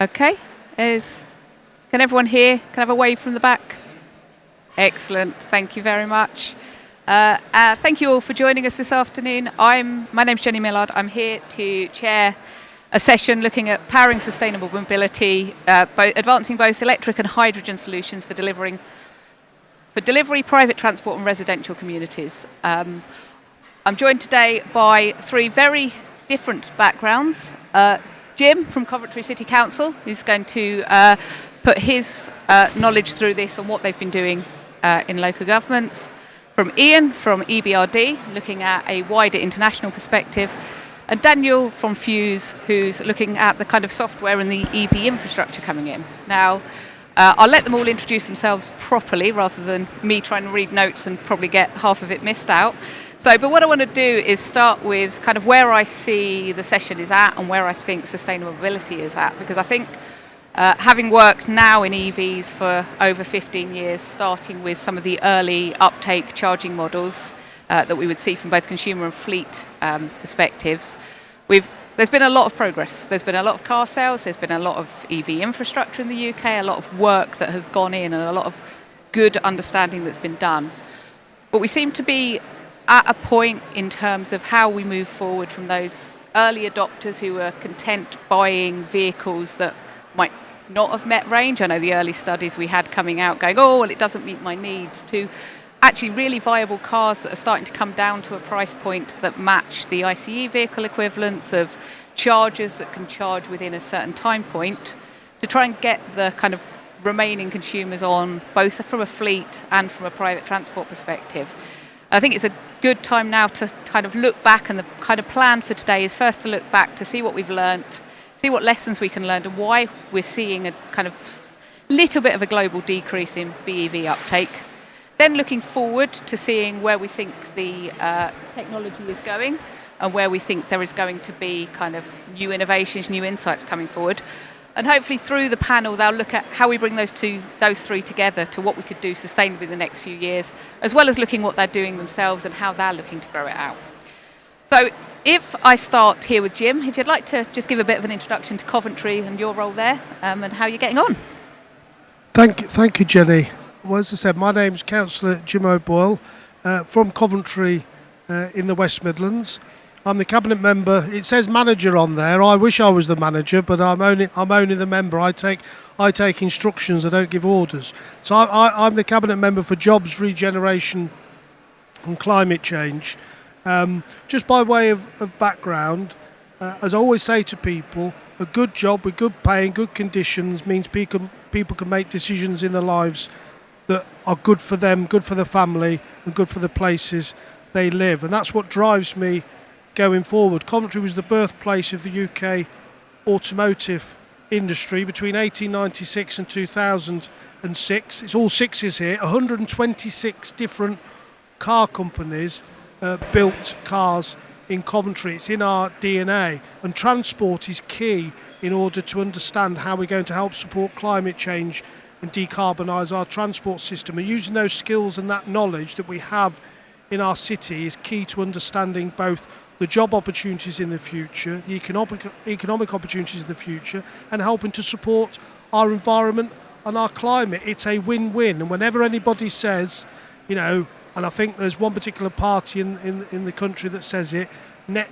Okay. Can everyone hear? Can I have a wave from the back? Excellent. Thank you very much. Thank you all for joining us this afternoon. My name's Jenny Millard. I'm here to chair a session looking at powering sustainable mobility, advancing both electric and hydrogen solutions for delivery, private transport and residential communities. I'm joined today by three very different backgrounds. Jim from Coventry City Council, who's going to put his knowledge through this on what they've been doing in local governments. From Ian from EBRD, looking at a wider international perspective. And Daniel from Fuse, who's looking at the kind of software and the EV infrastructure coming in. Now, I'll let them all introduce themselves properly rather than me trying to read notes and probably get half of it missed out. But what I want to do is start with kind of where I see the session is at and where I think sustainable mobility is at, because I think having worked now in EVs for over 15 years, starting with some of the early uptake charging models that we would see from both consumer and fleet perspectives, there's been a lot of progress. There's been a lot of car sales, there's been a lot of EV infrastructure in the UK, a lot of work that has gone in and a lot of good understanding that's been done. But we seem to be at a point in terms of how we move forward from those early adopters who were content buying vehicles that might not have met range. I know the early studies we had coming out going, oh, well, it doesn't meet my needs, to actually really viable cars that are starting to come down to a price point that match the ICE vehicle equivalents of chargers that can charge within a certain time point, to try and get the kind of remaining consumers on, both from a fleet and from a private transport perspective. I think it's a good time now to kind of look back, and the kind of plan for today is first to look back to see what we've learnt, see what lessons we can learn and why we're seeing a kind of little bit of a global decrease in BEV uptake. Then looking forward to seeing where we think the technology is going and where we think there is going to be kind of new innovations, new insights coming forward. And hopefully through the panel, they'll look at how we bring those three together to what we could do sustainably in the next few years, as well as looking what they're doing themselves and how they're looking to grow it out. So if I start here with Jim, if you'd like to just give a bit of an introduction to Coventry and your role there and how you're getting on. Thank you, Jenny. Well, as I said, my name's Councillor Jim O'Boyle from Coventry in the West Midlands. I'm the cabinet member. It says manager on there. I wish I was the manager, but I'm only the member. I take instructions. I don't give orders. So I'm the cabinet member for Jobs, Regeneration, and Climate Change. Just by way of background, as I always say to people, a good job with good pay and good conditions means people can make decisions in their lives that are good for them, good for the family, and good for the places they live. And that's what drives me going forward. Coventry was the birthplace of the UK automotive industry between 1896 and 2006. It's all sixes here. 126 different car companies built cars in Coventry. It's in our DNA, and transport is key in order to understand how we're going to help support climate change and decarbonise our transport system. And using those skills and that knowledge that we have in our city is key to understanding both the job opportunities in the future, the economic opportunities in the future, and helping to support our environment and our climate. It's a win-win. And whenever anybody says, and I think there's one particular party in the country that says it, net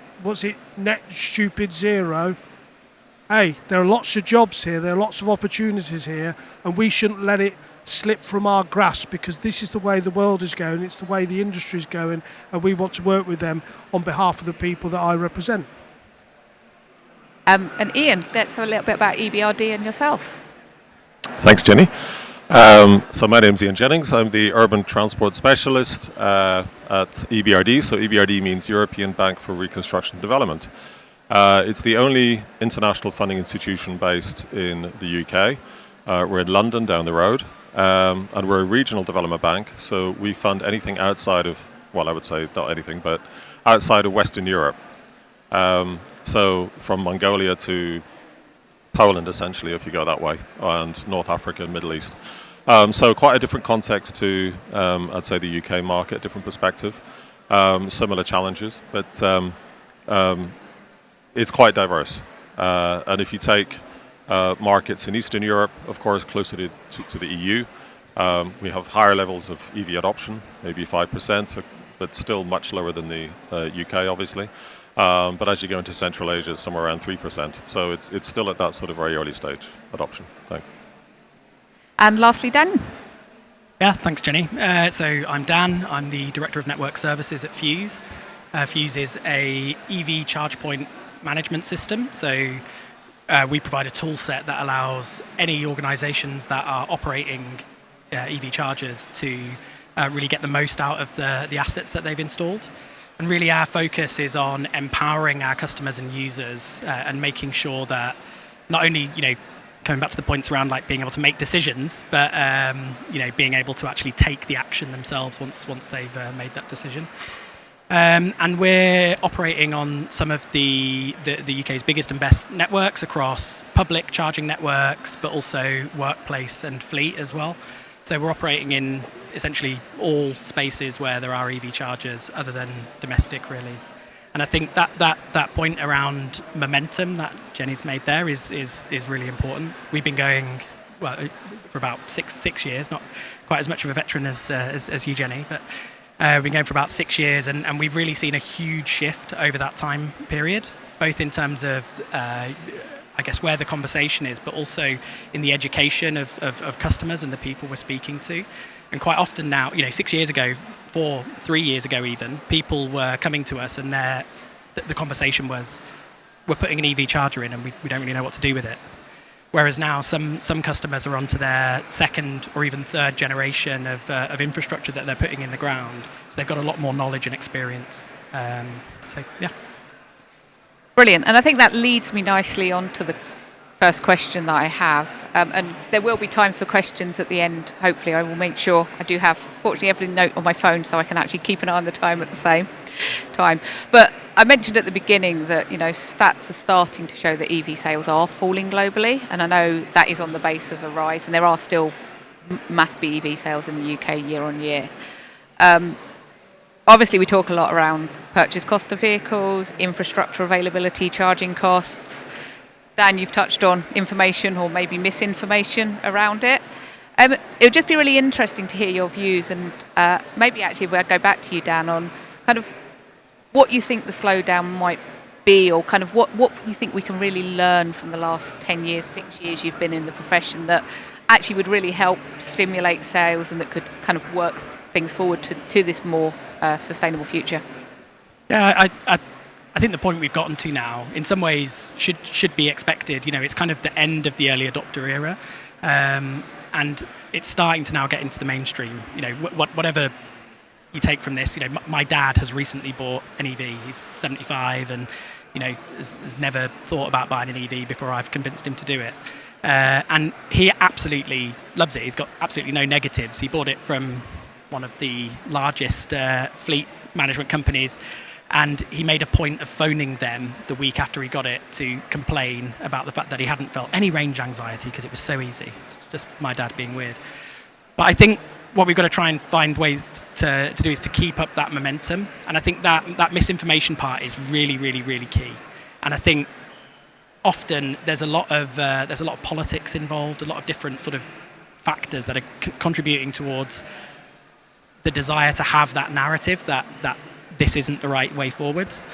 stupid zero. Hey, there are lots of jobs here, there are lots of opportunities here, and we shouldn't let it slip from our grasp, because this is the way the world is going, it's the way the industry is going, and we want to work with them on behalf of the people that I represent. And Ian, let's have a little bit about EBRD and yourself. Thanks, Jenny. So my name's Ian Jennings. I'm the Urban Transport Specialist at EBRD. So EBRD means European Bank for Reconstruction and Development. It's the only international funding institution based in the UK. We're in London down the road. And we're a regional development bank, so we fund anything outside of, well, I would say not anything, but outside of Western Europe. So from Mongolia to Poland, essentially, if you go that way, and North Africa and Middle East. So quite a different context to, I'd say, the UK market, different perspective, similar challenges, but it's quite diverse. And if you take markets in Eastern Europe, of course, closer to the EU. We have higher levels of EV adoption, maybe 5%, but still much lower than the UK, obviously. But as you go into Central Asia, it's somewhere around 3%. So it's still at that sort of very early stage adoption. Thanks. And lastly, Dan. Yeah, thanks, Jenny. So I'm Dan. I'm the Director of Network Services at Fuse. Fuse is a EV charge point management system. So we provide a tool set that allows any organizations that are operating EV chargers to really get the most out of the assets that they've installed. And really our focus is on empowering our customers and users and making sure that not only, coming back to the points around like being able to make decisions, but being able to actually take the action themselves once they've made that decision. And we're operating on some of the UK's biggest and best networks across public charging networks, but also workplace and fleet as well. So we're operating in essentially all spaces where there are EV chargers other than domestic, really. And I think that point around momentum that Jenny's made there is really important. We've been going for about six years, not quite as much of a veteran as you, Jenny, but we've been going for about 6 years, and we've really seen a huge shift over that time period, both in terms of I guess where the conversation is, but also in the education of customers and the people we're speaking to. And quite often now, 6 years ago, 3 years ago even, people were coming to us and the conversation was, we're putting an EV charger in and we don't really know what to do with it. Whereas now some customers are onto their second or even third generation of infrastructure that they're putting in the ground. So they've got a lot more knowledge and experience. So, yeah. Brilliant. And I think that leads me nicely on to the first question that I have. And there will be time for questions at the end. Hopefully, I will make sure I do have, fortunately, every note on my phone so I can actually keep an eye on the time at the same time. But I mentioned at the beginning that, stats are starting to show that EV sales are falling globally. And I know that is on the base of a rise. And there are still mass BEV sales in the UK year on year. Obviously, we talk a lot around purchase cost of vehicles, infrastructure availability, charging costs. Dan, you've touched on information or maybe misinformation around it. It would just be really interesting to hear your views and maybe actually if I go back to you, Dan, on kind of what you think the slowdown might be or kind of what you think we can really learn from the last 10 years, 6 years you've been in the profession that actually would really help stimulate sales and that could kind of work things forward to this more sustainable future. Yeah, I think the point we've gotten to now, in some ways, should be expected. It's kind of the end of the early adopter era, and it's starting to now get into the mainstream. Whatever you take from this, my dad has recently bought an EV. He's 75, and has never thought about buying an EV before I've convinced him to do it. And he absolutely loves it. He's got absolutely no negatives. He bought it from one of the largest fleet management companies, and he made a point of phoning them the week after he got it to complain about the fact that he hadn't felt any range anxiety because it was so easy. It's just my dad being weird. But I think what we've got to try and find ways to do is to keep up that momentum, and I think that misinformation part is really, really, really key. And I think often there's a lot of politics involved, a lot of different sort of factors that are contributing towards the desire to have that narrative that this isn't the right way forwards.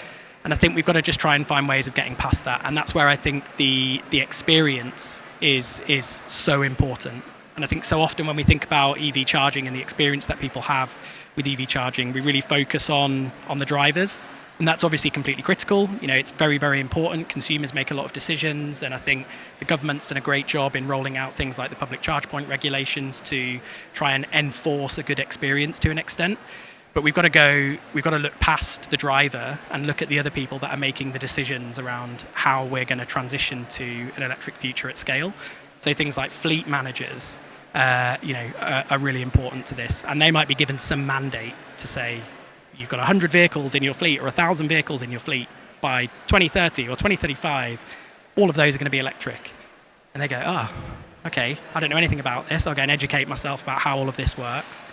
And I think we've got to just try and find ways of getting past that. And that's where I think the experience is so important. And I think so often when we think about EV charging and the experience that people have with EV charging, we really focus on the drivers. And that's obviously completely critical. It's very, very important. Consumers make a lot of decisions, and I think the government's done a great job in rolling out things like the public charge point regulations to try and enforce a good experience to an extent. But we've got to look past the driver and look at the other people that are making the decisions around how we're going to transition to an electric future at scale. So things like fleet managers, are really important to this, and they might be given some mandate to say, you've got 100 vehicles in your fleet or 1,000 vehicles in your fleet by 2030 or 2035, all of those are going to be electric. And they go, okay, I don't know anything about this. I'll go and educate myself about how all of this works.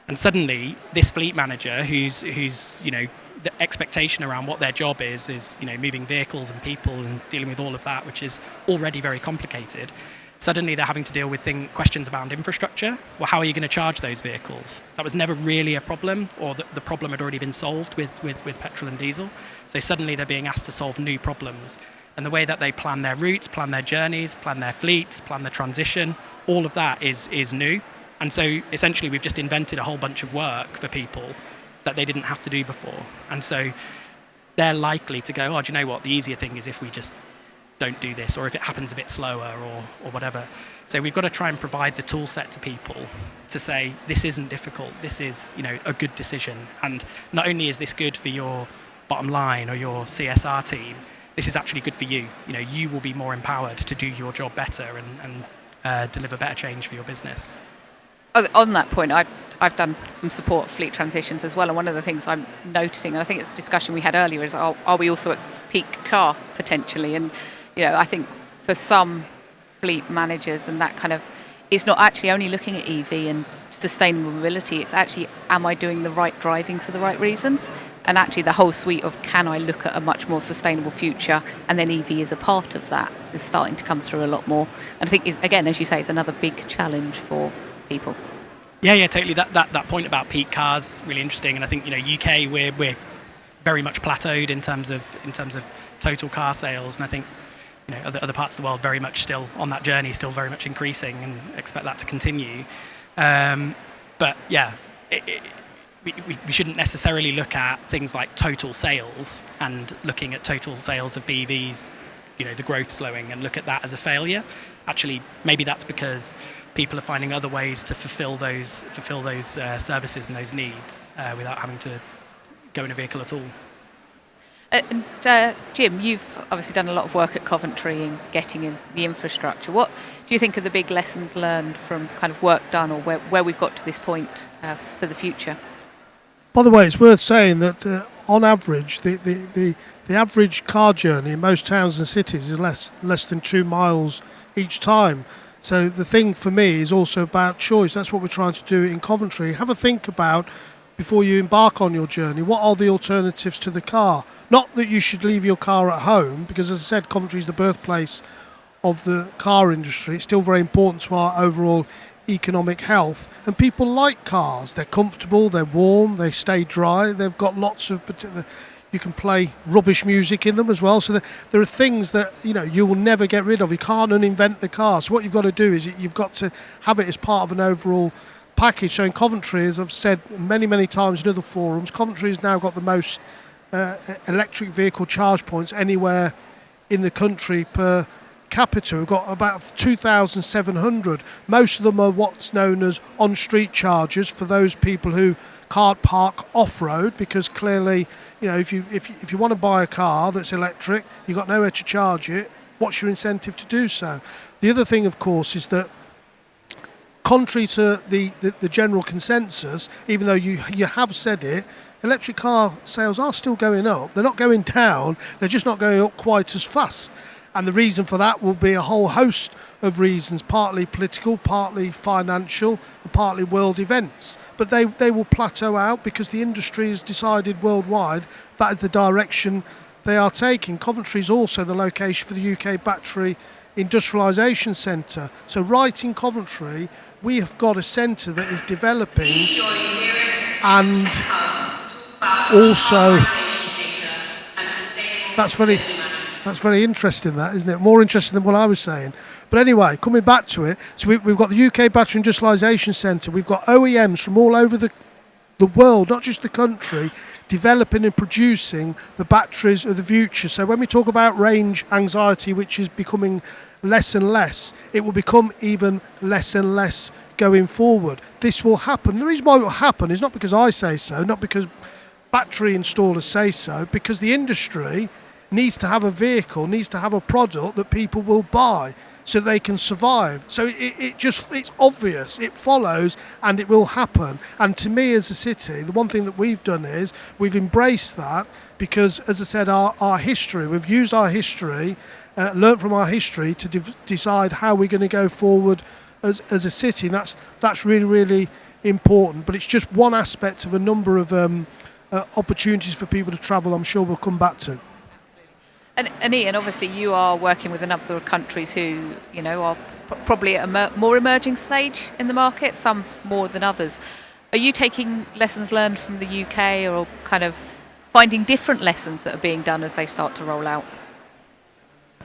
And suddenly, this fleet manager who's the expectation around what their job is moving vehicles and people and dealing with all of that, which is already very complicated. Suddenly they're having to deal with questions about infrastructure. Well, how are you going to charge those vehicles? That was never really a problem, or the problem had already been solved with petrol and diesel. So suddenly they're being asked to solve new problems. And the way that they plan their routes, plan their journeys, plan their fleets, plan the transition, all of that is new. And so essentially we've just invented a whole bunch of work for people that they didn't have to do before. And so they're likely to go, do you know what, the easier thing is if we just don't do this, or if it happens a bit slower, or whatever. So we've got to try and provide the tool set to people to say, this isn't difficult, this is a good decision. And not only is this good for your bottom line or your CSR team, this is actually good for you. You will be more empowered to do your job better and deliver better change for your business. On that point, I've done some support fleet transitions as well, and one of the things I'm noticing, and I think it's a discussion we had earlier, is are we also at peak car potentially? And I think for some fleet managers and that kind of, it's not actually only looking at EV and sustainable mobility, it's actually, am I doing the right driving for the right reasons? And actually the whole suite of, can I look at a much more sustainable future? And then EV is a part of that, is starting to come through a lot more. And I think, again, as you say, it's another big challenge for people. Yeah, totally. That point about peak cars, really interesting. And I think, UK, we're very much plateaued in terms of total car sales. And I think, other parts of the world very much still on that journey, still very much increasing, and expect that to continue. But yeah, we shouldn't necessarily look at things like total sales and looking at total sales of BEVs, the growth slowing, and look at that as a failure. Actually, maybe that's because people are finding other ways to fulfill those services and those needs without having to go in a vehicle at all. And Jim, you've obviously done a lot of work at Coventry in getting in the infrastructure. What do you think are the big lessons learned from kind of work done, or where we've got to this point for the future? By the way, it's worth saying that on average, the average car journey in most towns and cities is less than 2 miles each time. So the thing for me is also about choice. That's what we're trying to do in Coventry. Have a think about, before you embark on your journey, what are the alternatives to the car? Not that you should leave your car at home, because as I said, Coventry is the birthplace of the car industry. It's still very important to our overall economic health, and people like cars. They're comfortable, they're warm, they stay dry, they've got lots of you can play rubbish music in them as well. So there are things that you will never get rid of. You can't uninvent the car. So what you've got to do is you've got to have it as part of an overall package. So in Coventry, as I've said many times in other forums, Coventry has now got the most electric vehicle charge points anywhere in the country per capita. We've got about 2,700. Most of them are what's known as on-street chargers for those people who can't park off-road, because clearly, if you want to buy a car that's electric, you've got nowhere to charge it. What's your incentive to do so? The other thing, of course, is that contrary to the general consensus, even though you have said it, electric car sales are still going up. They're not going down, they're just not going up quite as fast. And the reason for that will be a whole host of reasons, partly political, partly financial, and partly world events. But they will plateau out because the industry has decided worldwide that is the direction they are taking. Coventry is also the location for the UK Battery Industrialisation Centre. So right in Coventry, we have got a centre that is developing, and also that's very interesting, that, isn't it? More interesting than what I was saying. But anyway, coming back to it, so we've got the UK Battery Industrialisation Centre. We've got OEMs from all over the world, not just the country, developing and producing the batteries of the future. So when we talk about range anxiety, which is becoming less and less, it will become even less and less going forward. This will happen. The reason why it will happen is not because I say so, not because battery installers say so, because the industry needs to have a vehicle, needs to have a product that people will buy so they can survive. So it's obvious, it follows, and it will happen. And to me as a city, the one thing that we've done is we've embraced that, because as I said, our history, we've used our history, learnt from our history to decide how we're going to go forward as a city. And that's really, really important. But it's just one aspect of a number of opportunities for people to travel, I'm sure we'll come back to. And Ian, obviously you are working with a number of countries who, are probably at a more emerging stage in the market, some more than others. Are you taking lessons learned from the UK or kind of finding different lessons that are being done as they start to roll out?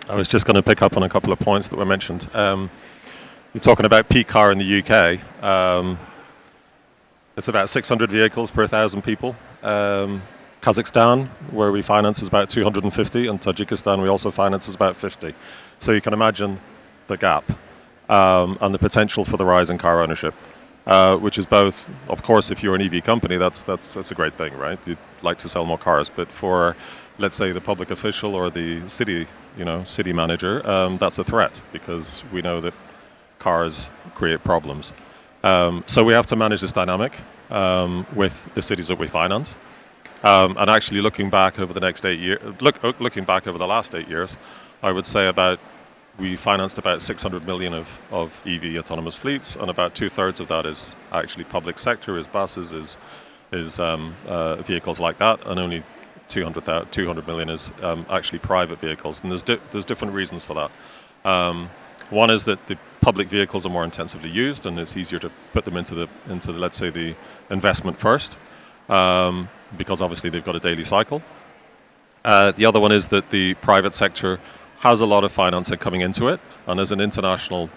I was just going to pick up on a couple of points that were mentioned. You're talking about peak car in the UK. It's about 600 vehicles per 1,000 people. Kazakhstan, where we finance, is about 250, and Tajikistan we also finance is about 50. So you can imagine the gap and the potential for the rise in car ownership, which is both, of course, if you're an EV company, that's a great thing, right? You'd like to sell more cars, but for, let's say, the public official or the city manager, that's a threat because we know that cars create problems. So we have to manage this dynamic with the cities that we finance. And actually looking back over the next 8 years, looking back over the last 8 years, I would say we financed about 600 million of EV autonomous fleets, and about 2/3 of that is actually public sector, is buses, is vehicles like that, and only 200 million is actually private vehicles. And there's different reasons for that. One is that the public vehicles are more intensively used, and it's easier to put them into let's say the investment first, because obviously they've got a daily cycle. The other one is that the private sector has a lot of financing coming into it, and as an international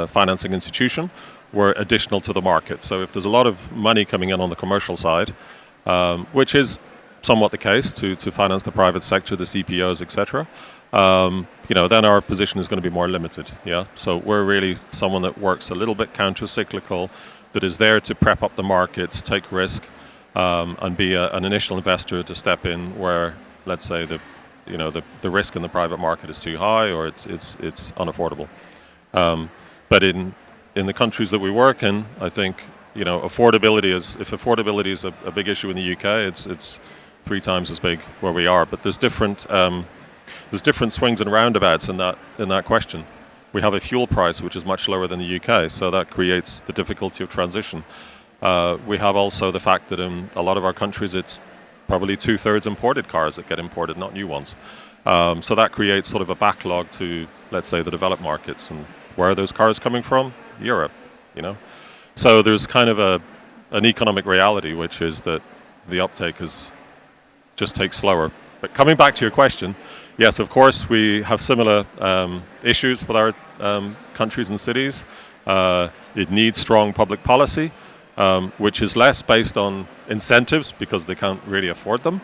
financing institution, we're additional to the market. So if there's a lot of money coming in on the commercial side, which is somewhat the case to finance the private sector, the CPOs, etc., then our position is going to be more limited. Yeah, so we're really someone that works a little bit counter-cyclical, that is there to prep up the markets, take risk, and be an initial investor to step in where, let's say, the risk in the private market is too high or it's unaffordable. But in the countries that we work in, I think affordability is a big issue in the UK, it's 3 times as big where we are. But there's different swings and roundabouts in that question. We have a fuel price which is much lower than the UK, so that creates the difficulty of transition. We have also the fact that in a lot of our countries it's probably 2/3 imported cars that get imported, not new ones. So that creates sort of a backlog to, let's say, the developed markets. And where are those cars coming from? Europe, So there's kind of an economic reality, which is that the uptake just takes slower. But coming back to your question, yes, of course, we have similar issues with our countries and cities. It needs strong public policy, which is less based on incentives because they can't really afford them.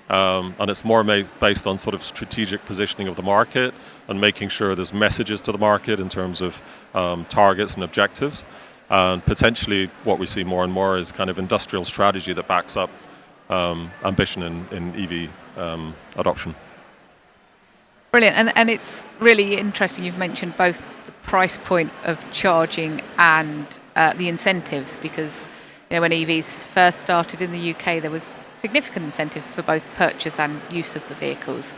And it's more based on sort of strategic positioning of the market and making sure there's messages to the market in terms of targets and objectives. And potentially what we see more and more is kind of industrial strategy that backs up ambition in EV adoption. Brilliant, and it's really interesting you've mentioned both the price point of charging and the incentives, because when EVs first started in the UK there was significant incentives for both purchase and use of the vehicles,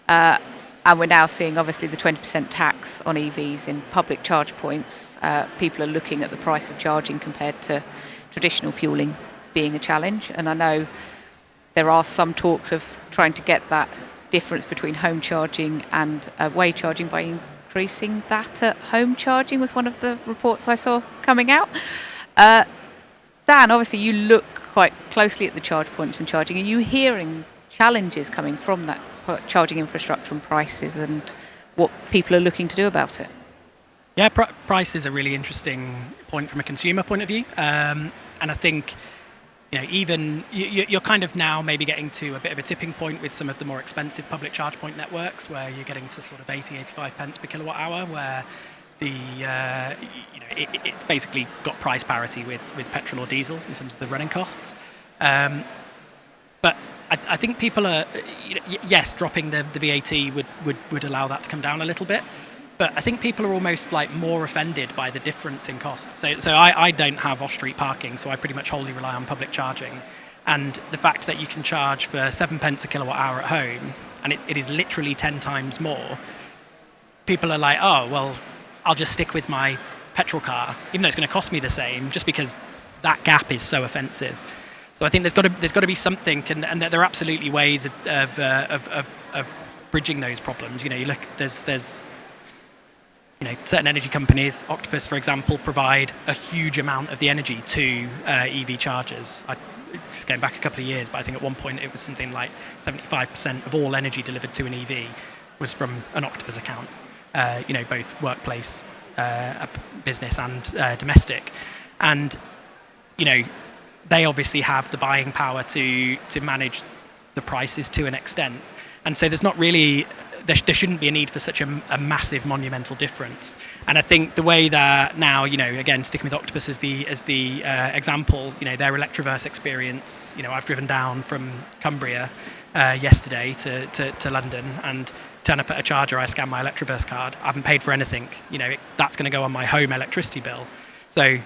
and we're now seeing obviously the 20% tax on EVs in public charge points. People are looking at the price of charging compared to traditional fueling being a challenge, and I know there are some talks of trying to get that difference between home charging and way charging by increasing that at home charging, was one of the reports I saw coming out. Dan, obviously you look quite closely at the charge points and charging. Are you hearing challenges coming from that charging infrastructure and prices and what people are looking to do about it? Yeah, price is a really interesting point from a consumer point of view. And I think even you're kind of now maybe getting to a bit of a tipping point with some of the more expensive public charge point networks, where you're getting to sort of 85 pence per kilowatt hour, where it's basically got price parity with petrol or diesel in terms of the running costs. But I think people are, yes, dropping the VAT would allow that to come down a little bit. But I think people are almost like more offended by the difference in cost. So I don't have off-street parking, so I pretty much wholly rely on public charging. And the fact that you can charge for 7 pence a kilowatt hour at home, and it is literally 10 times more, people are like, oh, well, I'll just stick with my petrol car, even though it's going to cost me the same, just because that gap is so offensive. So I think there's got to be something, and there are absolutely ways of bridging those problems. You know, you look, there's certain energy companies, Octopus, for example, provide a huge amount of the energy to EV chargers. Just going back a couple of years, but I think at one point it was something like 75% of all energy delivered to an EV was from an Octopus account. Both workplace, business, and domestic, and they obviously have the buying power to manage the prices to an extent, and so there's not really. There shouldn't be a need for such a massive monumental difference. And I think the way that now, again, sticking with Octopus as the example, their Electroverse experience, I've driven down from Cumbria yesterday to London and turn up at a charger, I scan my Electroverse card, I haven't paid for anything. That's going to go on my home electricity bill. So if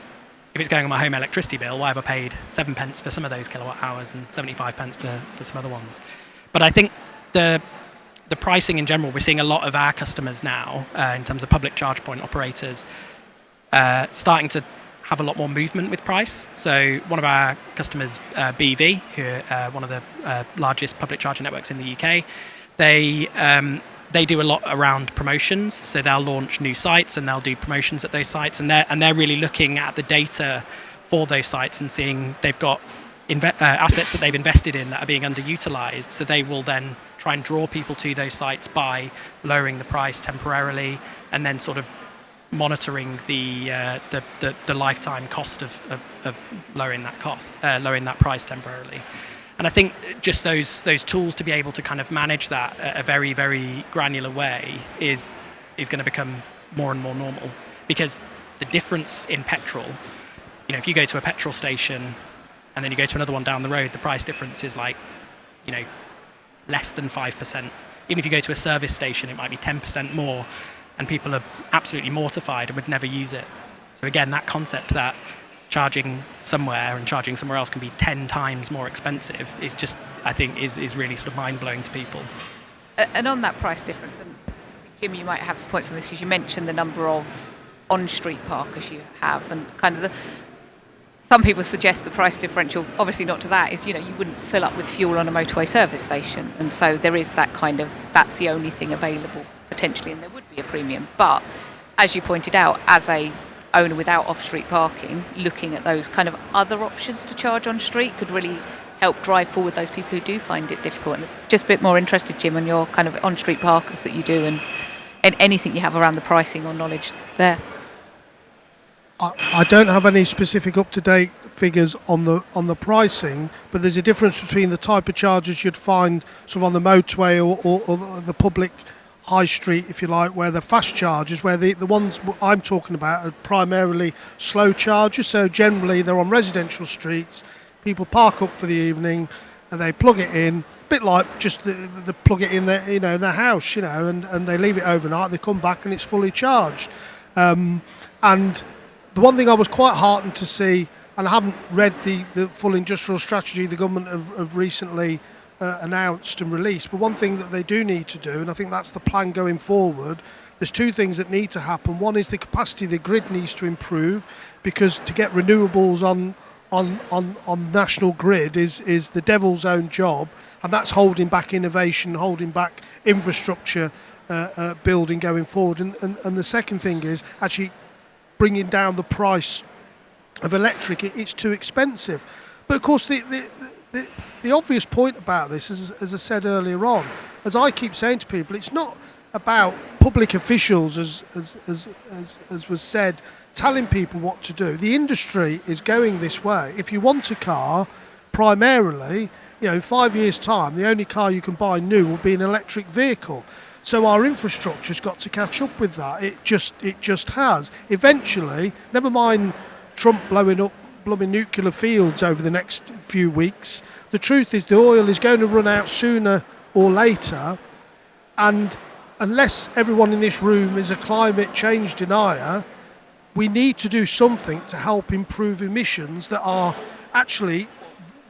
it's going on my home electricity bill, why have I paid 7 pence for some of those kilowatt hours and 75 pence for some other ones? But I think the pricing in general, we're seeing a lot of our customers now, in terms of public charge point operators, starting to have a lot more movement with price. So one of our customers, BV, who are one of the largest public charging networks in the UK, they do a lot around promotions. So they'll launch new sites and they'll do promotions at those sites, and they're really looking at the data for those sites and seeing they've got assets that they've invested in that are being underutilized. So they will then try and draw people to those sites by lowering the price temporarily, and then sort of monitoring the lifetime cost of lowering that price temporarily. And I think just those tools to be able to kind of manage that at a very, very granular way is going to become more and more normal, because the difference in petrol, if you go to a petrol station and then you go to another one down the road, the price difference is like, less than 5%. Even if you go to a service station, it might be 10% more, and people are absolutely mortified and would never use it. So again, that concept that charging somewhere and charging somewhere else can be 10 times more expensive is just, I think, is really sort of mind-blowing to people. And on that price difference, and I think, Jim, you might have some points on this, because you mentioned the number of on-street parkers you have, and kind of some people suggest the price differential, obviously not to that, is, you wouldn't fill up with fuel on a motorway service station. And so there is that kind of, that's the only thing available potentially, and there would be a premium. But as you pointed out, as a owner without off-street parking, looking at those kind of other options to charge on street could really help drive forward those people who do find it difficult. And just a bit more interested, Jim, on your kind of on-street parkers that you do, and anything you have around the pricing or knowledge there. I don't have any specific up-to-date figures on the pricing, but there's a difference between the type of chargers you'd find sort of on the motorway or the public high street, if you like, where the fast chargers, where the ones I'm talking about are primarily slow chargers. So generally they're on residential streets, people park up for the evening and they plug it in, a bit like just the plug it in their, in their house, and they leave it overnight, they come back and it's fully charged. And the one thing I was quite heartened to see, and I haven't read the full industrial strategy the government have recently announced and released, but one thing that they do need to do, and I think that's the plan going forward, there's two things that need to happen. One is the capacity of the grid needs to improve, because to get renewables on national grid is the devil's own job, and that's holding back innovation, holding back infrastructure building going forward. And the second thing is actually bringing down the price of electric. It's too expensive. But of course the obvious point about this is, as I said earlier on, as I keep saying to people, it's not about public officials, as was said, telling people what to do. The industry is going this way. If you want a car, primarily, in 5 years' time, the only car you can buy new will be an electric vehicle. So our infrastructure's got to catch up with that. It just has. Eventually, never mind Trump blowing up blooming nuclear fields over the next few weeks, the truth is the oil is going to run out sooner or later, and unless everyone in this room is a climate change denier, we need to do something to help improve emissions that are actually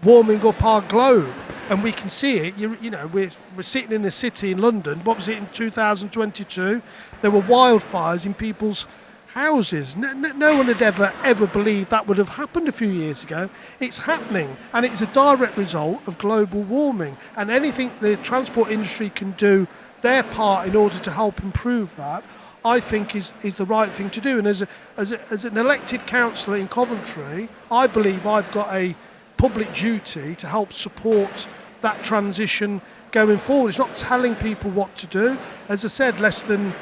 warming up our globe. And we can see it. We're sitting in a city in London. What was it in 2022? There were wildfires in people's houses. No one had ever believed that would have happened a few years ago. It's happening, and it's a direct result of global warming. And anything the transport industry can do their part in order to help improve that, I think is the right thing to do. And as an elected councillor in Coventry, I believe I've got a public duty to help support that transition going forward. It's not telling people what to do. As I said, less than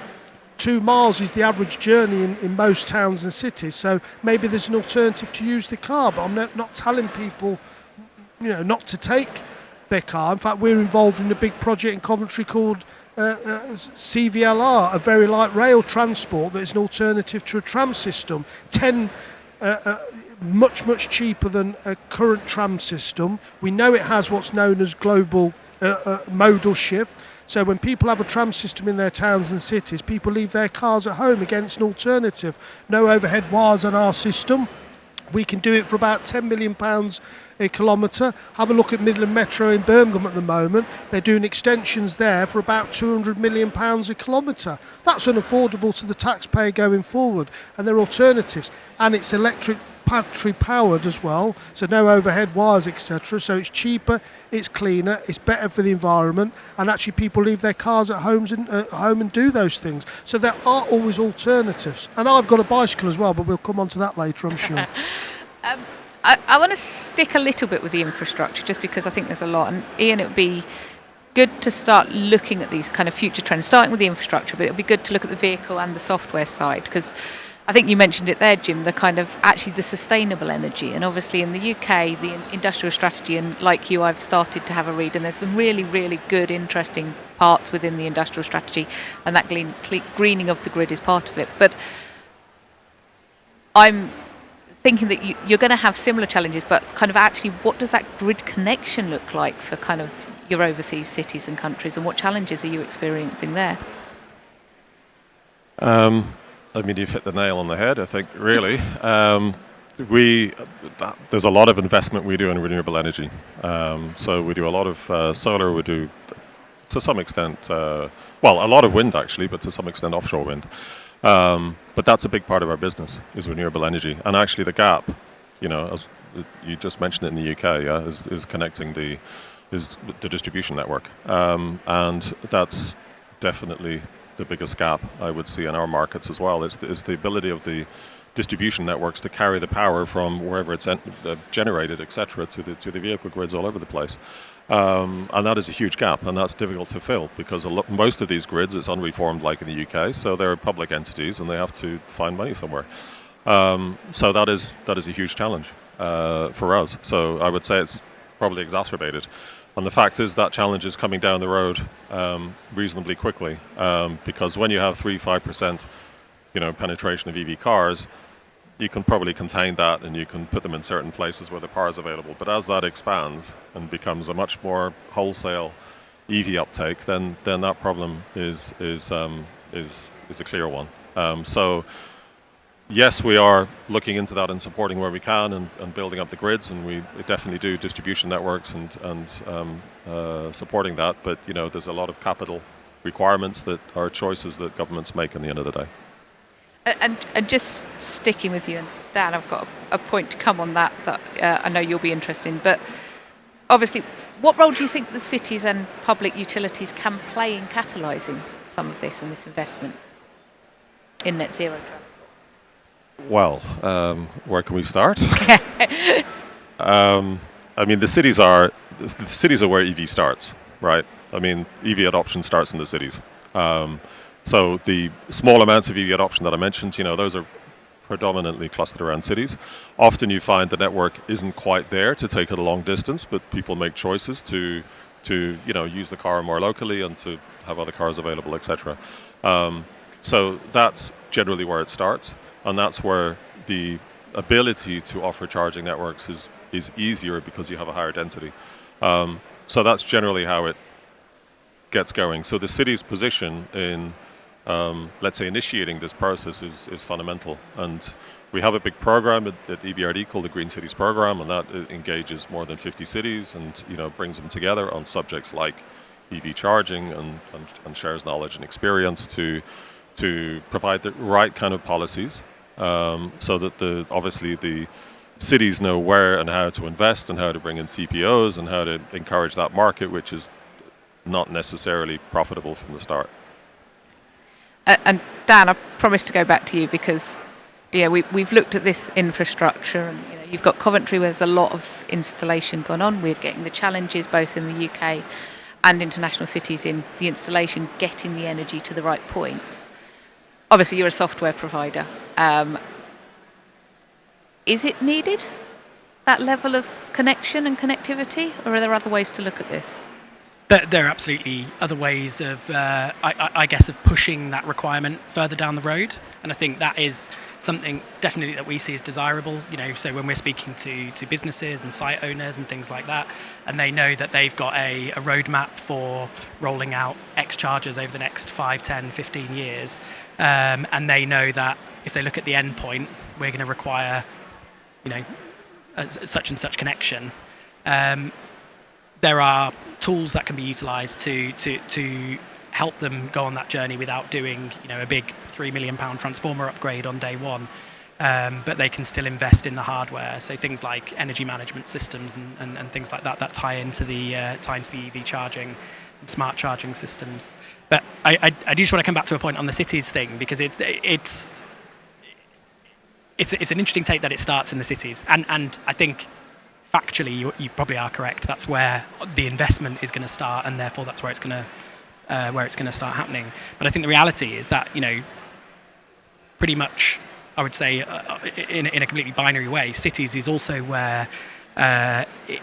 2 miles is the average journey in most towns and cities, so maybe there's an alternative to use the car, but I'm not telling people, not to take their car. In fact, we're involved in a big project in Coventry called CVLR, a very light rail transport that is an alternative to a tram system. Much cheaper than a current tram system. We know it has what's known as global modal shift. So when people have a tram system in their towns and cities, people leave their cars at home. Again, it's an alternative. No overhead wires on our system. We can do it for about £10 million a kilometre. Have a look at Midland Metro in Birmingham at the moment. They're doing extensions there for about £200 million a kilometre. That's unaffordable to the taxpayer going forward. And there are alternatives. And it's electric battery powered as well, so no overhead wires, etc. So it's cheaper, it's cleaner, it's better for the environment, and actually people leave their cars at home and do those things. So there are always alternatives. And I've got a bicycle as well, but we'll come on to that later, I'm sure. I want to stick a little bit with the infrastructure, just because I think there's a lot. And Ian, it would be good to start looking at these kind of future trends, starting with the infrastructure, but it would be good to look at the vehicle and the software side, because I think you mentioned it there, Jim, the kind of actually the sustainable energy. And obviously in the UK, the industrial strategy, and like you, I've started to have a read, and there's some really, really good, interesting parts within the industrial strategy, and that greening of the grid is part of it. But I'm thinking that you're going to have similar challenges, but kind of actually what does that grid connection look like for kind of your overseas cities and countries, and what challenges are you experiencing there? I mean, you've hit the nail on the head, I think, really. There's a lot of investment we do in renewable energy. So we do a lot of solar, we do, to some extent, a lot of wind actually, but to some extent offshore wind. But that's a big part of our business, is renewable energy. And actually the gap, as you just mentioned it in the UK, is connecting the distribution network. And that's definitely the biggest gap I would see in our markets as well. Is the ability of the distribution networks to carry the power from wherever it's generated, etc., to the vehicle grids all over the place. And that is a huge gap, and that's difficult to fill, because most of these grids is unreformed, like in the UK, so they're public entities and they have to find money somewhere. So that is a huge challenge for us. So I would say it's probably exacerbated. And the fact is that challenge is coming down the road reasonably quickly, because when you have 3-5% penetration of EV cars, you can probably contain that and you can put them in certain places where the power is available. But as that expands and becomes a much more wholesale EV uptake, then that problem is a clear one. So yes, we are looking into that and supporting where we can and building up the grids, and we definitely do distribution networks and supporting that. But there's a lot of capital requirements that are choices that governments make in the end of the day. And just sticking with you, and Dan, I've got a point to come on that I know you'll be interested in. But obviously, what role do you think the cities and public utilities can play in catalysing some of this and this investment in net zero transport? Well, where can we start? I mean, the cities are where EV starts, right? I mean, EV adoption starts in the cities. So the small amounts of EV adoption that I mentioned, those are predominantly clustered around cities. Often you find the network isn't quite there to take it a long distance, but people make choices to use the car more locally and to have other cars available, etc. So that's generally where it starts, and that's where the ability to offer charging networks is easier because you have a higher density. So that's generally how it gets going. So the city's position in let's say initiating this process is fundamental, and we have a big program at EBRD called the Green Cities Program, and that engages more than 50 cities and brings them together on subjects like EV charging and shares knowledge and experience to to provide the right kind of policies, so that obviously the cities know where and how to invest and how to bring in CPOs and how to encourage that market, which is not necessarily profitable from the start. And Dan, I promise to go back to you because we've looked at this infrastructure, and you've got Coventry where there's a lot of installation going on. We're getting the challenges both in the UK and international cities in the installation, getting the energy to the right points. Obviously, you're a software provider. Is it needed, that level of connection and connectivity, or are there other ways to look at this? There are absolutely other ways of, I guess, of pushing that requirement further down the road, and I think that is something definitely that we see as desirable. So when we're speaking to businesses and site owners and things like that, and they know that they've got a roadmap for rolling out X chargers over the next 5, 10, 15 years, and they know that if they look at the end point, we're going to require, such and such connection. There are tools that can be utilised to help them go on that journey without doing a big £3 million transformer upgrade on day one, but they can still invest in the hardware. So things like energy management systems and things like that tie into the EV charging and smart charging systems. But I do just want to come back to a point on the cities thing, because it's an interesting take that it starts in the cities, and I think factually you probably are correct. That's where the investment is going to start, and therefore that's where it's going to start happening. But I think the reality is that pretty much, I would say, in a completely binary way, cities is also where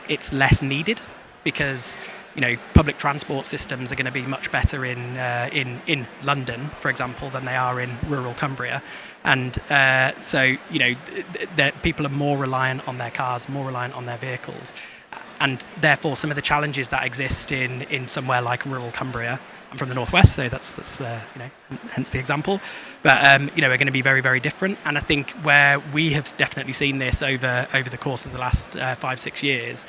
it's less needed, because public transport systems are going to be much better in London, for example, than they are in rural Cumbria. And so people are more reliant on their cars, more reliant on their vehicles. And therefore, some of the challenges that exist in somewhere like rural Cumbria, I'm from the northwest, so that's hence the example, but are going to be very, very different. And I think where we have definitely seen this over the course of the last 5-6 years,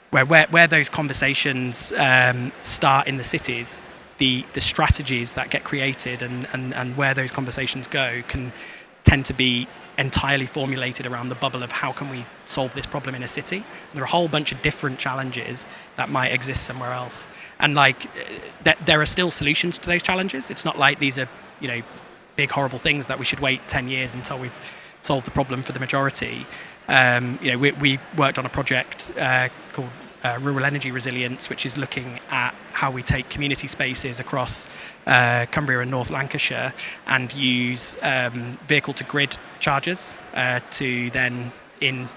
where those conversations start in the cities, the strategies that get created and where those conversations go can tend to be entirely formulated around the bubble of how can we solve this problem in a city. And there are a whole bunch of different challenges that might exist somewhere else. And there are still solutions to those challenges. It's not like these are, big horrible things that we should wait 10 years until we've solved the problem for the majority. We worked on a project called Rural Energy Resilience, which is looking at how we take community spaces across Cumbria and North Lancashire and use vehicle-to-grid chargers to then, in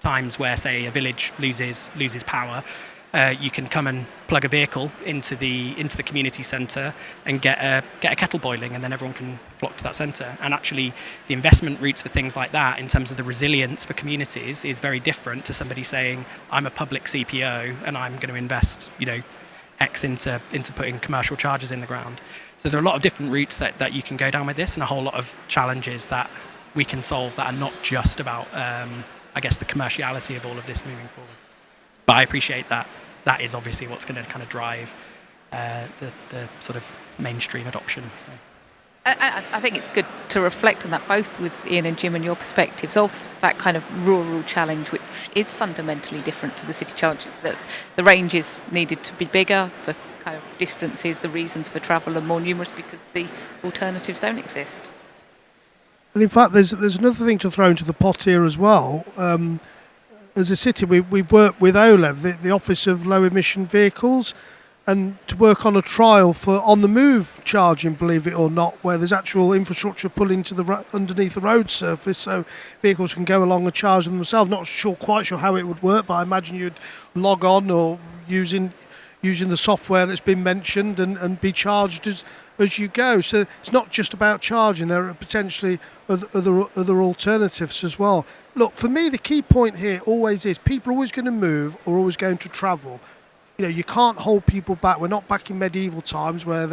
times where, say, a village loses power, you can come and plug a vehicle into the community centre and get a kettle boiling, and then everyone can flock to that centre. And actually, the investment routes for things like that, in terms of the resilience for communities, is very different to somebody saying, "I'm a public CPO and I'm going to invest, X into putting commercial chargers in the ground." So there are a lot of different routes that you can go down with this, and a whole lot of challenges that we can solve that are not just about, I guess, the commerciality of all of this moving forwards. But I appreciate that is obviously what's going to kind of drive the sort of mainstream adoption. So. I think it's good to reflect on that, both with Ian and Jim and your perspectives of that kind of rural challenge, which is fundamentally different to the city challenges. That the ranges needed to be bigger, the kind of distances, the reasons for travel are more numerous because the alternatives don't exist. And in fact, there's another thing to throw into the pot here as well. As a city, we've worked with OLEV, the Office of Low-Emission Vehicles, and to work on a trial for on-the-move charging, believe it or not, where there's actual infrastructure put into underneath the road surface, so vehicles can go along and charge them themselves. Not quite sure how it would work, but I imagine you'd log on or using the software that's been mentioned and be charged as you go. So it's not just about charging. There are potentially other alternatives as well. Look, for me, the key point here always is people are always going to move or always going to travel. You can't hold people back. We're not back in medieval times where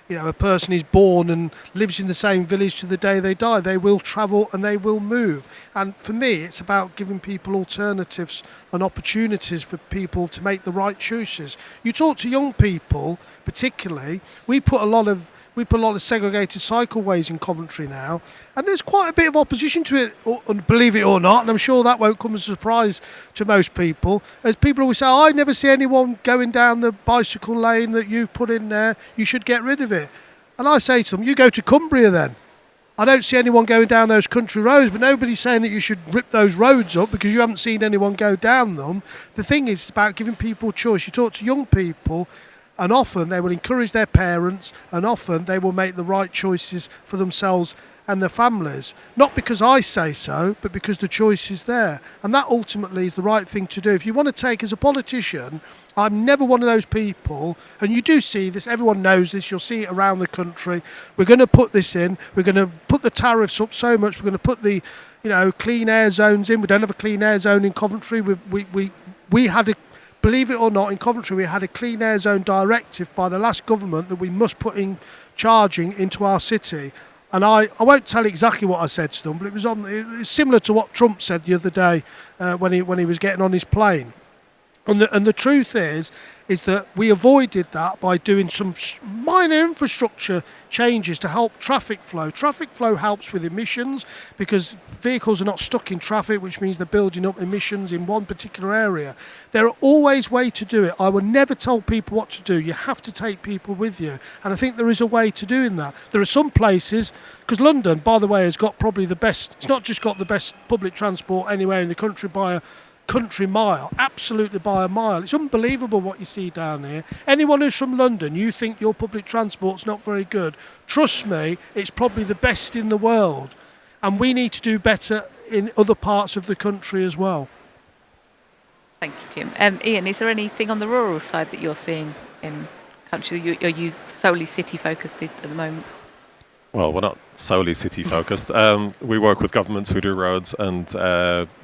a person is born and lives in the same village to the day they die. They will travel and they will move. And for me, it's about giving people alternatives and opportunities for people to make the right choices. You talk to young people, particularly, we put a lot of We put a lot of segregated cycleways in Coventry now, and there's quite a bit of opposition to it, believe it or not, and I'm sure that won't come as a surprise to most people. As people always say, I never see anyone going down the bicycle lane that you've put in there, you should get rid of it. And I say to them, you go to Cumbria then. I don't see anyone going down those country roads, but nobody's saying that you should rip those roads up because you haven't seen anyone go down them. The thing is, it's about giving people choice. You talk to young people, and often they will encourage their parents, and often they will make the right choices for themselves and their families. Not because I say so, but because the choice is there. And that ultimately is the right thing to do. If you want to take, as a politician, I'm never one of those people, and you do see this, everyone knows this, you'll see it around the country. We're going to put this in, we're going to put the tariffs up so much, we're going to put the clean air zones in. We don't have a clean air zone in Coventry. We had a, believe it or not, in Coventry we had a clean air zone directive by the last government that we must put in charging into our city. And I won't tell exactly what I said to them, but it was similar to what Trump said the other day when he was getting on his plane. And the truth is that we avoided that by doing some minor infrastructure changes to help traffic flow. Traffic flow helps with emissions because vehicles are not stuck in traffic, which means they're building up emissions in one particular area. There are always ways to do it. I will never tell people what to do. You have to take people with you. And I think there is a way to doing that. There are some places, because London, by the way, has got probably the best, it's not just got the best public transport anywhere in the country by a country mile, absolutely by a mile. It's unbelievable what you see down here. Anyone who's from London, you think your public transport's not very good. Trust me, it's probably the best in the world. And we need to do better in other parts of the country as well. Thank you, Jim. Ian, is there anything on the rural side that you're seeing in country? Are you solely city focused at the moment? Well, we're not solely city focused. We work with governments who do roads, and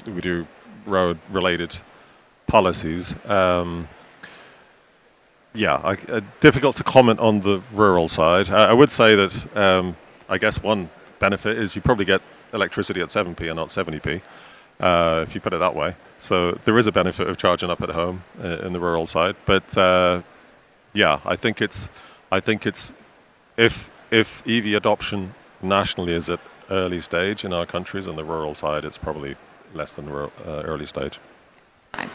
we do road-related policies. Difficult to comment on the rural side. I would say that I guess one benefit is you probably get electricity at 7p and not 70p, if you put it that way. So there is a benefit of charging up at home in the rural side. But I think it's if EV adoption nationally is at early stage in our countries, and the rural side it's probably less than early stage.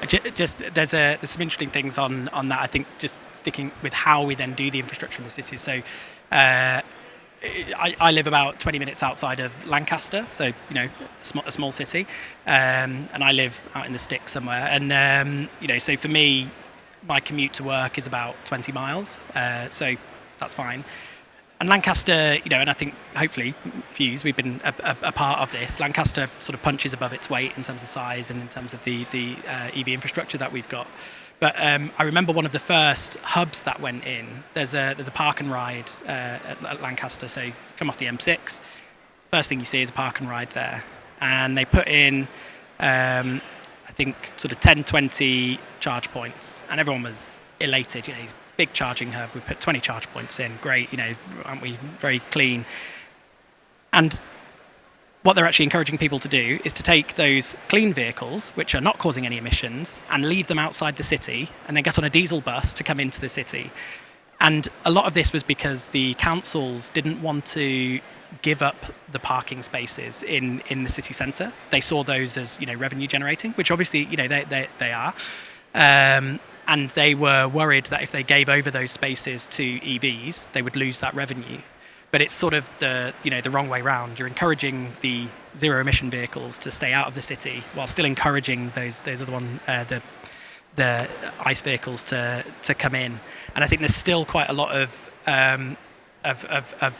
Just there's some interesting things on that. I think just sticking with how we then do the infrastructure in the city. So I live about 20 minutes outside of Lancaster, so a small city, and I live out in the sticks somewhere. And so for me, my commute to work is about 20 miles, so that's fine. And Lancaster, and I think hopefully Fuse, we've been a part of this. Lancaster sort of punches above its weight in terms of size and in terms of the EV infrastructure that we've got. But I remember one of the first hubs that went in. There's a park and ride at Lancaster. So you come off the M6, first thing you see is a park and ride there, and they put in I think sort of 10, 20 charge points, and everyone was elated. These big charging hub, we put 20 charge points in, great, aren't we very clean? And what they're actually encouraging people to do is to take those clean vehicles, which are not causing any emissions, and leave them outside the city, and then get on a diesel bus to come into the city. And a lot of this was because the councils didn't want to give up the parking spaces in the city centre. They saw those as revenue generating, which obviously they are. And they were worried that if they gave over those spaces to EVs, they would lose that revenue. But it's sort of the wrong way round. You're encouraging the zero emission vehicles to stay out of the city while still encouraging those other one, the ICE vehicles to come in. And I think there's still quite a lot of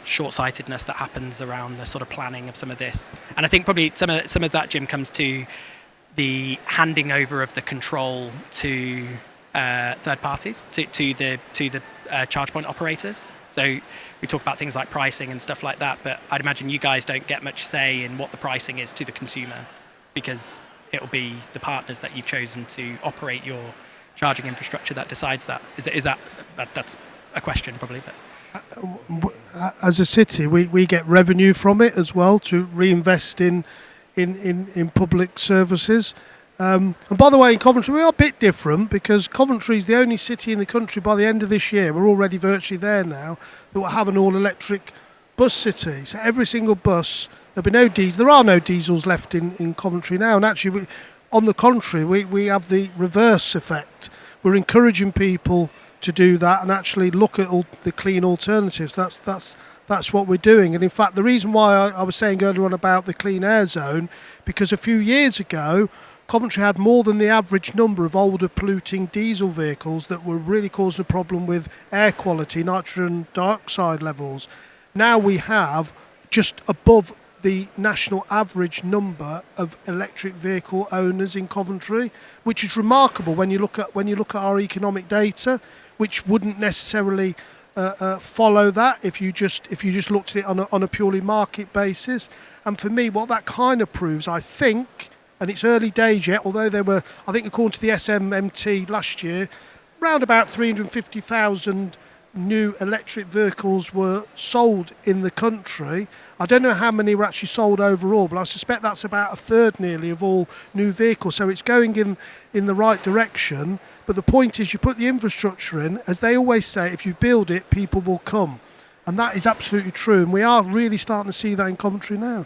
short-sightedness that happens around the sort of planning of some of this. And I think probably some of that, Jim, comes to the handing over of the control to third parties, to the charge point operators. So we talk about things like pricing and stuff like that, but I'd imagine you guys don't get much say in what the pricing is to the consumer, because it'll be the partners that you've chosen to operate your charging infrastructure that decides that. That's a question probably, but as a city, we get revenue from it as well to reinvest in public services. And by the way, in Coventry, we are a bit different because Coventry is the only city in the country by the end of this year, we're already virtually there now, that will have an all-electric bus city. So every single bus, there'll be no diesel. There are no diesels left in Coventry now. And actually, on the contrary, we have the reverse effect. We're encouraging people to do that and actually look at all the clean alternatives. That's what we're doing. And in fact, the reason why I was saying earlier on about the clean air zone, because a few years ago, Coventry had more than the average number of older polluting diesel vehicles that were really causing a problem with air quality, nitrogen dioxide levels. Now we have just above the national average number of electric vehicle owners in Coventry, which is remarkable when you look at our economic data, which wouldn't necessarily follow that if you just looked at it on a purely market basis. And for me, what that kind of proves, I think, and it's early days yet, although there were, I think according to the SMMT last year, around about 350,000 new electric vehicles were sold in the country. I don't know how many were actually sold overall, but I suspect that's about a third nearly of all new vehicles. So it's going in the right direction. But the point is, you put the infrastructure in, as they always say, if you build it, people will come. And that is absolutely true. And we are really starting to see that in Coventry now.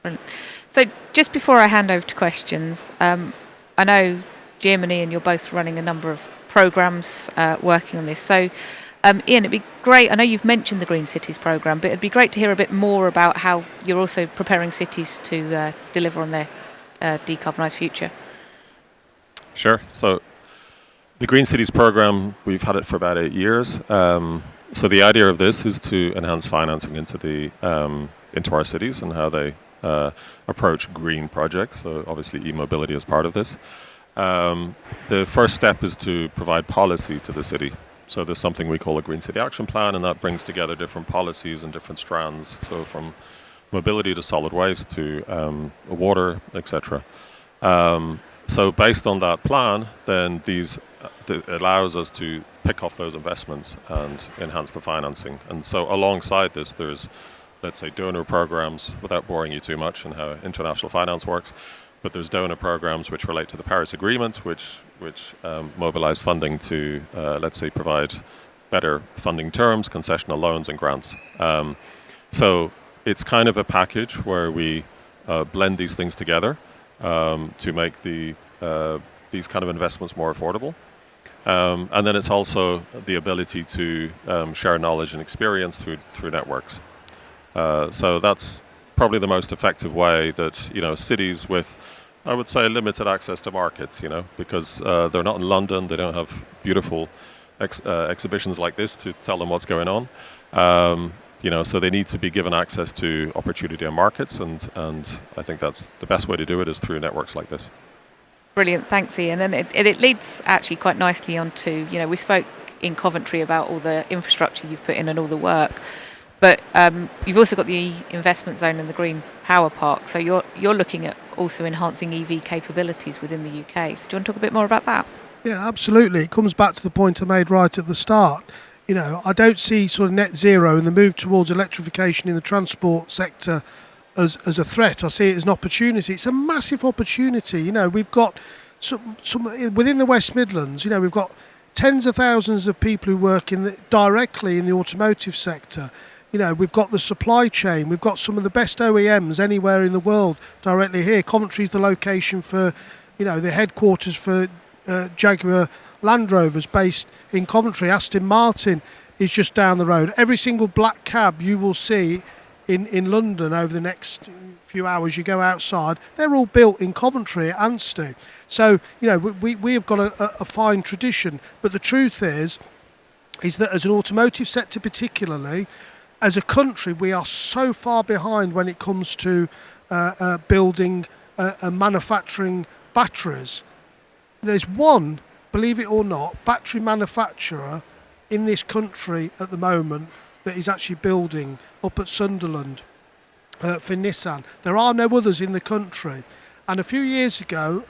Brilliant. So just before I hand over to questions, I know Jim and Ian, you're both running a number of programmes working on this. So Ian, it'd be great, I know you've mentioned the Green Cities programme, but it'd be great to hear a bit more about how you're also preparing cities to deliver on their decarbonised future. Sure. So the Green Cities programme, we've had it for about 8 years. So the idea of this is to enhance financing into our cities and how they approach green projects. So obviously e-mobility is part of this. The first step is to provide policy to the city. So there's something we call a Green City Action Plan, and that brings together different policies and different strands. So from mobility to solid waste to water, etc. So based on that plan, then it allows us to pick off those investments and enhance the financing. And so alongside this, there's, let's say, donor programs, without boring you too much on how international finance works, but there's donor programs which relate to the Paris Agreement, which mobilize funding to, let's say, provide better funding terms, concessional loans and grants. So it's kind of a package where we blend these things together to make these kind of investments more affordable. And then it's also the ability to share knowledge and experience through networks. So that's probably the most effective way that, cities with, I would say, limited access to markets, because they're not in London, they don't have beautiful exhibitions like this to tell them what's going on. So they need to be given access to opportunity in markets, and I think that's the best way to do it is through networks like this. Brilliant, thanks Ian. And it leads actually quite nicely onto, we spoke in Coventry about all the infrastructure you've put in and all the work, but you've also got the investment zone and the green power park, so you're looking at also enhancing EV capabilities within the UK. So do you want to talk a bit more about that? Yeah, absolutely. It comes back to the point I made right at the start. I don't see sort of net zero and the move towards electrification in the transport sector as a threat. I see it as an opportunity. It's a massive opportunity. We've got some within the West Midlands. We've got tens of thousands of people who work directly in the automotive sector. We've got the supply chain. We've got some of the best OEMs anywhere in the world directly here. Coventry's the location for, the headquarters for Jaguar Land Rovers based in Coventry. Aston Martin is just down the road. Every single black cab you will see in London over the next few hours you go outside, they're all built in Coventry at Anstey. So, we have got a fine tradition. But the truth is that as an automotive sector particularly, as a country, we are so far behind when it comes to building and manufacturing batteries. There's one, believe it or not, battery manufacturer in this country at the moment that is actually building up at Sunderland for Nissan. There are no others in the country. And a few years ago,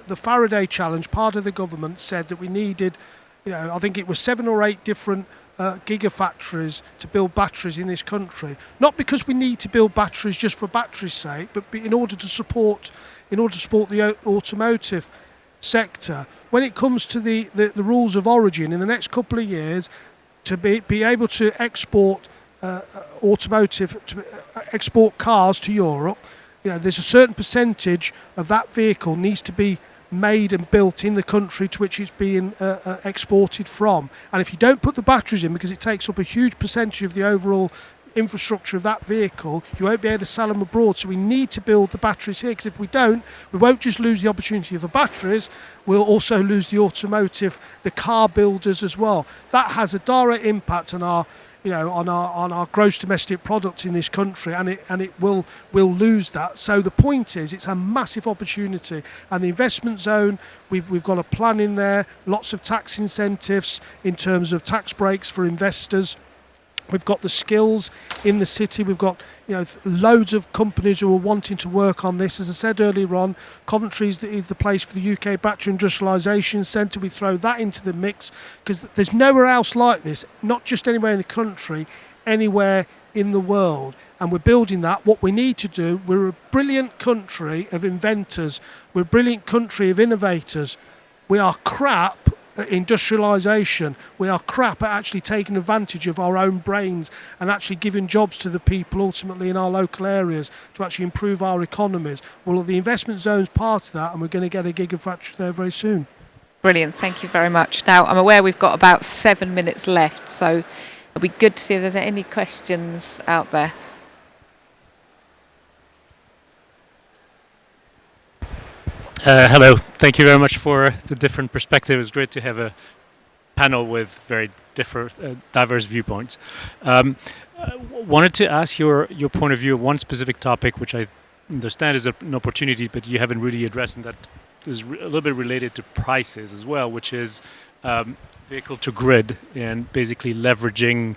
the Faraday Challenge, part of the government, said that we needed, I think it was 7 or 8 different gigafactories to build batteries in this country. Not because we need to build batteries just for battery's sake, but in order to support the automotive sector. When it comes to the rules of origin in the next couple of years, to be able to export export cars to Europe, there's a certain percentage of that vehicle needs to be made and built in the country to which it's being exported from. And if you don't put the batteries in, because it takes up a huge percentage of the overall infrastructure of that vehicle, you won't be able to sell them abroad. So we need to build the batteries here, because if we don't, we won't just lose the opportunity of the batteries, we'll also lose the automotive, the car builders as well. That has a direct impact on our on our gross domestic product in this country, and it will lose that. So the point is, it's a massive opportunity, and the investment zone, we've got a plan in there, lots of tax incentives in terms of tax breaks for investors. We've got the skills in the city. We've got loads of companies who are wanting to work on this. As I said earlier on, Coventry is the place for the UK Battery Industrialisation Centre. We throw that into the mix because there's nowhere else like this, not just anywhere in the country, anywhere in the world. And we're building that. What we need to do, we're a brilliant country of inventors. We're a brilliant country of innovators. We are crap at industrialisation. We are crap at actually taking advantage of our own brains and actually giving jobs to the people ultimately in our local areas to actually improve our economies. Well, the investment zone's part of that, and we're going to get a gigafactory there very soon. Brilliant, thank you very much. Now, I'm aware we've got about 7 minutes left, so it'll be good to see if there's any questions out there. Hello. Thank you very much for the different perspective. It's great to have a panel with very diverse viewpoints. Wanted to ask your point of view of one specific topic, which I understand is an opportunity, but you haven't really addressed, and that is a little bit related to prices as well, which is vehicle to grid, and basically leveraging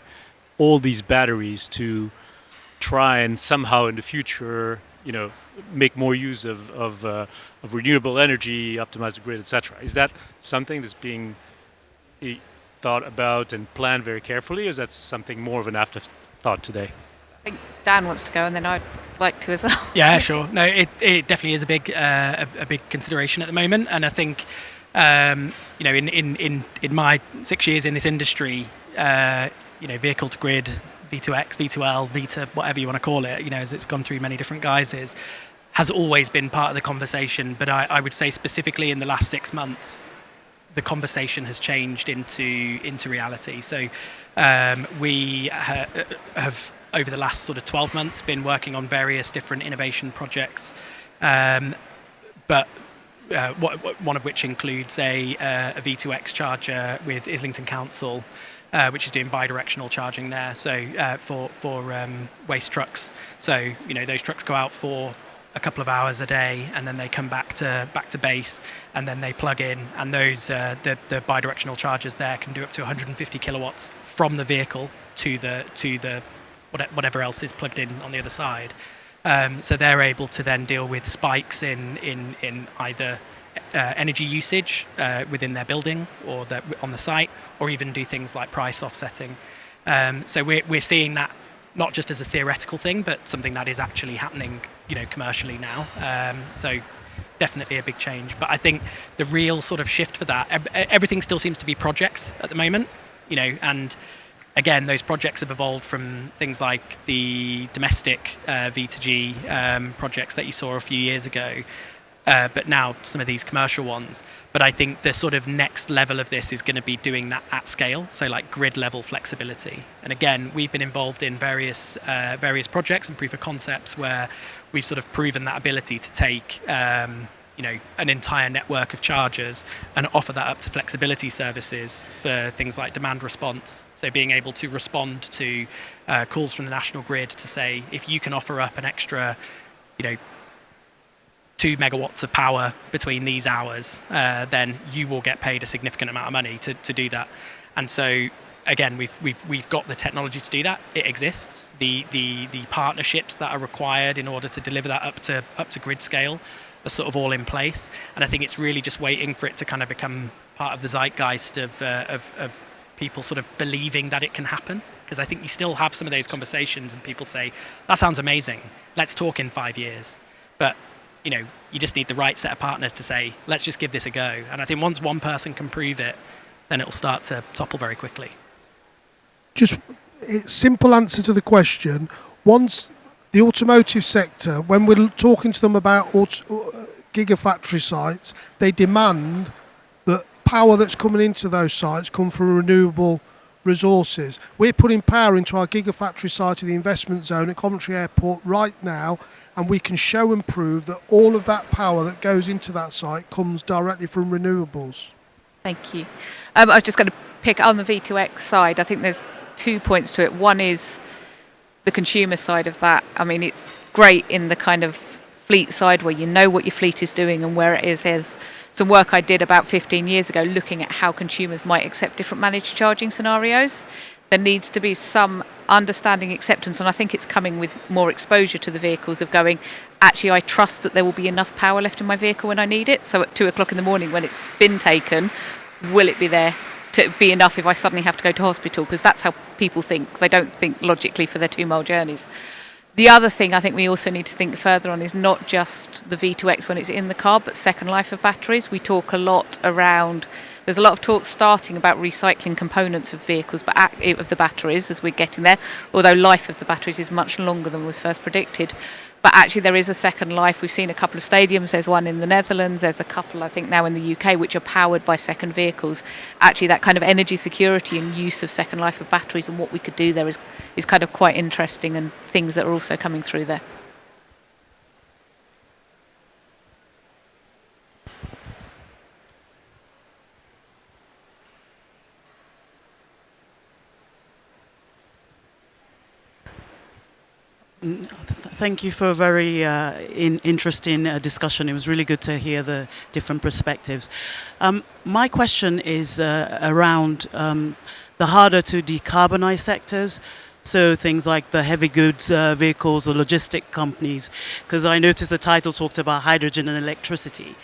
all these batteries to try and somehow in the future, make more use of renewable energy, optimize the grid, etc. Is that something that's being thought about and planned very carefully, or is that something more of an afterthought today? I think Dan wants to go, and then I'd like to as well. Yeah, sure. No, it definitely is a big consideration at the moment, and I think in my 6 years in this industry, vehicle to grid, V2X, V2L, V2, whatever you want to call it, as it's gone through many different guises, has always been part of the conversation. But I would say specifically in the last 6 months, the conversation has changed into reality. So we have, over the last sort of 12 months, been working on various different innovation projects, but one of which includes a V2X charger with Islington Council, which is doing bi-directional charging there. So for waste trucks. So those trucks go out for a couple of hours a day, and then they come back to base, and then they plug in. And those the bi-directional chargers there can do up to 150 kilowatts from the vehicle to the whatever else is plugged in on the other side. So they're able to then deal with spikes in either energy usage within their building or on the site, or even do things like price offsetting. So we're seeing that not just as a theoretical thing, but something that is actually happening, commercially now. So definitely a big change. But I think the real sort of shift for that, everything still seems to be projects at the moment, and again, those projects have evolved from things like the domestic V2G projects that you saw a few years ago, but now some of these commercial ones. But I think the sort of next level of this is going to be doing that at scale, so like grid level flexibility. And again, we've been involved in various projects and proof of concepts where we've sort of proven that ability to take an entire network of chargers and offer that up to flexibility services for things like demand response. So being able to respond to calls from the national grid to say, if you can offer up an extra, 2 megawatts of power between these hours, then you will get paid a significant amount of money to do that. And so again, we've got the technology to do that. It exists. The partnerships that are required in order to deliver that up to grid scale are sort of all in place, and I think it's really just waiting for it to kind of become part of the zeitgeist of people sort of believing that it can happen? Because I think you still have some of those conversations and people say, that sounds amazing, let's talk in 5 years. But, you just need the right set of partners to say, let's just give this a go. And I think once one person can prove it, then it'll start to topple very quickly. Just a simple answer to the question. Once the automotive sector, when we're talking to them about gigafactory sites, they demand that power that's coming into those sites come from renewable resources. We're putting power into our gigafactory site of the investment zone at Coventry Airport right now, and we can show and prove that all of that power that goes into that site comes directly from renewables. Thank you. I was just going to pick on the V2X side. I think there's 2 points to it. One is the consumer side of that. I mean, it's great in the kind of fleet side where you know what your fleet is doing and where it is. There's some work I did about 15 years ago looking at how consumers might accept different managed charging scenarios. There needs to be some understanding, acceptance, and I think it's coming with more exposure to the vehicles of going, actually I trust that there will be enough power left in my vehicle when I need it. So at 2 o'clock in the morning when it's been taken, will it be there to be enough if I suddenly have to go to hospital? Because that's how people think. They don't think logically for their 2-mile journeys. The other thing I think we also need to think further on is not just the V2X when it's in the car, but second life of batteries. We talk a lot around, there's a lot of talk starting about recycling components of vehicles, but of the batteries as we're getting there, although life of the batteries is much longer than was first predicted. But actually there is a second life. We've seen a couple of stadiums. There's one in the Netherlands. There's a couple, I think, now in the UK, which are powered by second vehicles. Actually, that kind of energy security and use of second life of batteries and what we could do there is kind of quite interesting, and things that are also coming through there. Thank you for a very interesting discussion. It was really good to hear the different perspectives. My question is around the harder to decarbonize sectors. So things like the heavy goods vehicles or logistic companies, because I noticed the title talked about hydrogen and electricity.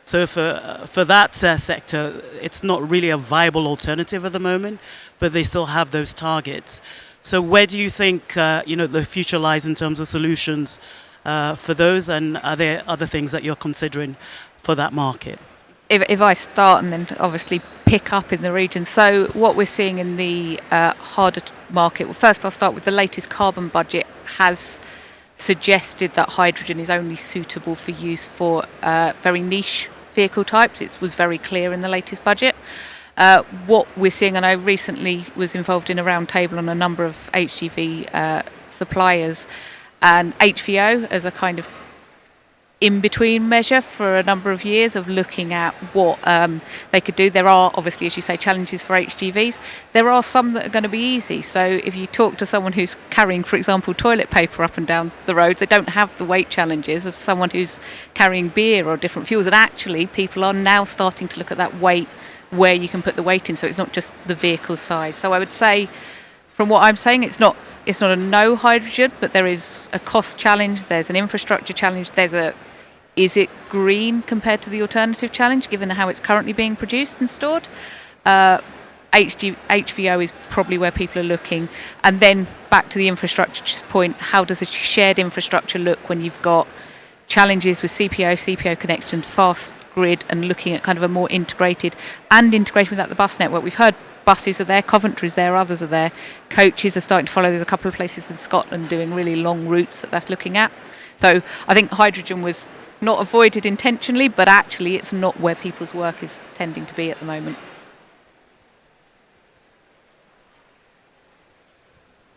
So for that sector, it's not really a viable alternative at the moment, but they still have those targets. So where do you think the future lies in terms of solutions for those, and are there other things that you're considering for that market? If I start and then obviously pick up in the region. So what we're seeing in the harder market, well, first I'll start with the latest carbon budget has suggested that hydrogen is only suitable for use for very niche vehicle types. It was very clear in the latest budget. What we're seeing, and I recently was involved in a round table on a number of HGV suppliers, and HVO as a kind of in-between measure for a number of years of looking at what they could do. There are obviously, as you say, challenges for HGVs. There are some that are going to be easy. So if you talk to someone who's carrying, for example, toilet paper up and down the roads, they don't have the weight challenges of someone who's carrying beer or different fuels. And actually, people are now starting to look at that weight, where you can put the weight in, so it's not just the vehicle size. So I would say, from what I'm saying, it's not a no hydrogen, but there is a cost challenge, there's an infrastructure challenge, is it green compared to the alternative challenge, given how it's currently being produced and stored? HVO is probably where people are looking. And then back to the infrastructure point, how does a shared infrastructure look when you've got challenges with CPO connection, fast grid, and looking at kind of a more integrated without the bus network. We've heard buses are there, Coventry's there, others are there, coaches are starting to follow. There's a couple of places in Scotland doing really long routes that's looking at. So I think hydrogen was not avoided intentionally, but actually it's not where people's work is tending to be at the moment.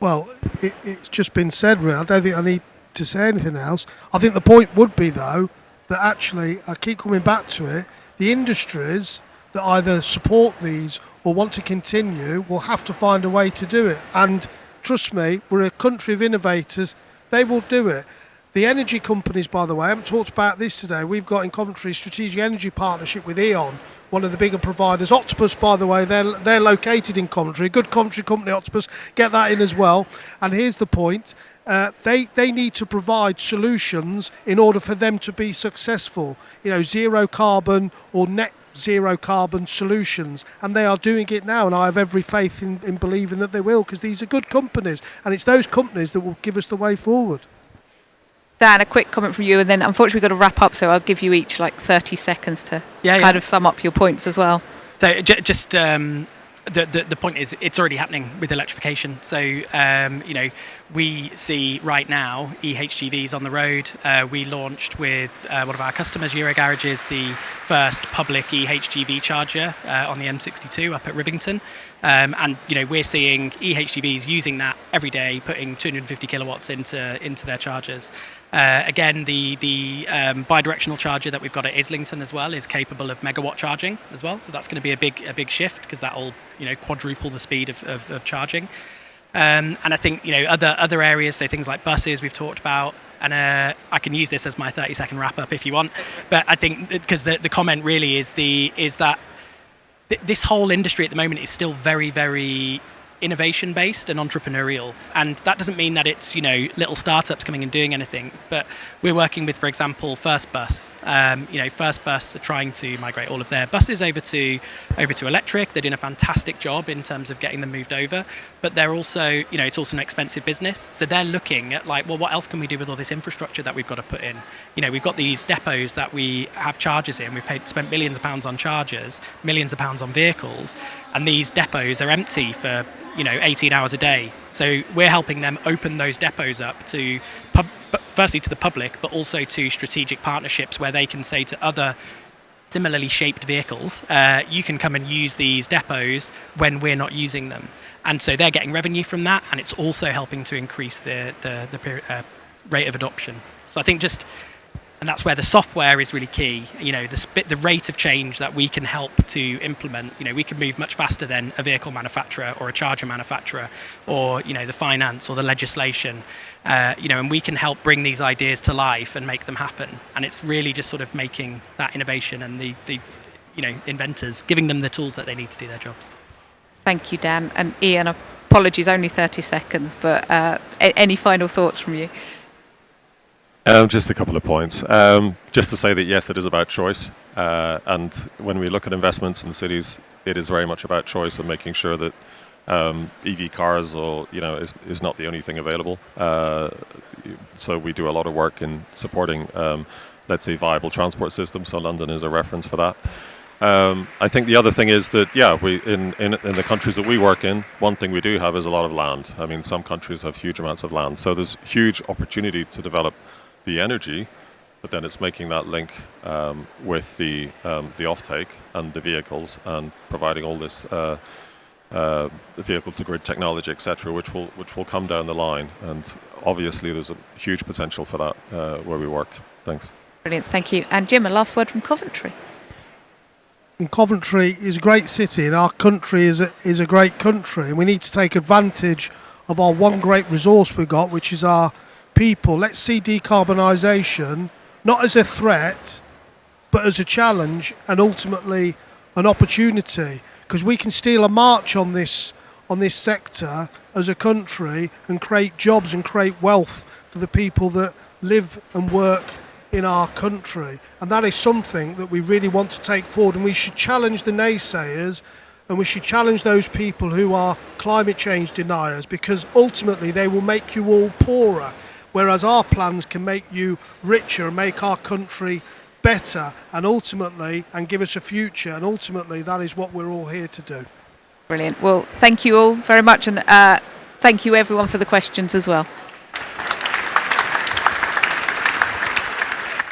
Well, it's just been said, really. I don't think I need to say anything else. I think the point would be, though, that actually, I keep coming back to it, the industries that either support these or want to continue will have to find a way to do it. And trust me, we're a country of innovators. They will do it. The energy companies, by the way, I haven't talked about this today. We've got in Coventry strategic energy partnership with E.ON, one of the bigger providers. Octopus, by the way, they're located in Coventry. A good Coventry company, Octopus. Get that in as well. And here's the point. they need to provide solutions in order for them to be successful. Zero carbon or net zero carbon solutions, and they are doing it now, and I have every faith in believing that they will, because these are good companies, and it's those companies that will give us the way forward. Dan, a quick comment from you, and then unfortunately we've got to wrap up, so I'll give you each like 30 seconds to kind of sum up your points as well. So just the point is, it's already happening with electrification. So we see right now eHGVs on the road. We launched with one of our customers, Eurogarages, the first public eHGV charger on the M62 up at Rivington. And we're seeing eHGVs using that every day, putting 250 kilowatts into their chargers. Again, the bidirectional charger that we've got at Islington as well is capable of megawatt charging as well. So that's going to be a big shift, because that will quadruple the speed of charging. And I think other areas, so things like buses we've talked about. And I can use this as my 30-second wrap up if you want. But I think because the comment really is that this whole industry at the moment is still very, very innovation based and entrepreneurial, and that doesn't mean that it's little startups coming and doing anything, but we're working with, for example, First Bus. First Bus are trying to migrate all of their buses over to electric. They're doing a fantastic job in terms of getting them moved over, but they're also it's also an expensive business, so they're looking at what else can we do with all this infrastructure that we've got to put in. We've got these depots that we have chargers in. We've spent millions of pounds on chargers, millions of pounds on vehicles, and these depots are empty for 18 hours a day. So we're helping them open those depots up to firstly to the public, but also to strategic partnerships where they can say to other similarly shaped vehicles, you can come and use these depots when we're not using them. And so they're getting revenue from that, and it's also helping to increase the rate of adoption. So I think and that's where the software is really key. The rate of change that we can help to implement. We can move much faster than a vehicle manufacturer or a charger manufacturer, or the finance or the legislation. And we can help bring these ideas to life and make them happen. And it's really just sort of making that innovation and the inventors, giving them the tools that they need to do their jobs. Thank you, Dan. And Ian, apologies, only 30 seconds, but any final thoughts from you? Just a couple of points. Just to say that yes, it is about choice, and when we look at investments in cities, it is very much about choice and making sure that EV cars is not the only thing available. So we do a lot of work in supporting, let's say, viable transport systems. So London is a reference for that. I think the other thing is that we in the countries that we work in, one thing we do have is a lot of land. I mean, some countries have huge amounts of land, so there's huge opportunity to develop the energy, but then it's making that link with the offtake and the vehicles, and providing all this vehicle to grid technology, etc., which will come down the line. And obviously, there's a huge potential for that where we work. Thanks. Brilliant, thank you. And Jim, a last word from Coventry. And Coventry is a great city, and our country is a great country, and we need to take advantage of our one great resource we've got, which is our people. Let's see decarbonisation not as a threat, but as a challenge, and ultimately an opportunity, because we can steal a march on this sector as a country and create jobs and create wealth for the people that live and work in our country. And that is something that we really want to take forward, and we should challenge the naysayers, and we should challenge those people who are climate change deniers, because ultimately they will make you all poorer, whereas our plans can make you richer and make our country better, and give us a future, and ultimately that is what we're all here to do. Brilliant. Well, thank you all very much, and thank you everyone for the questions as well.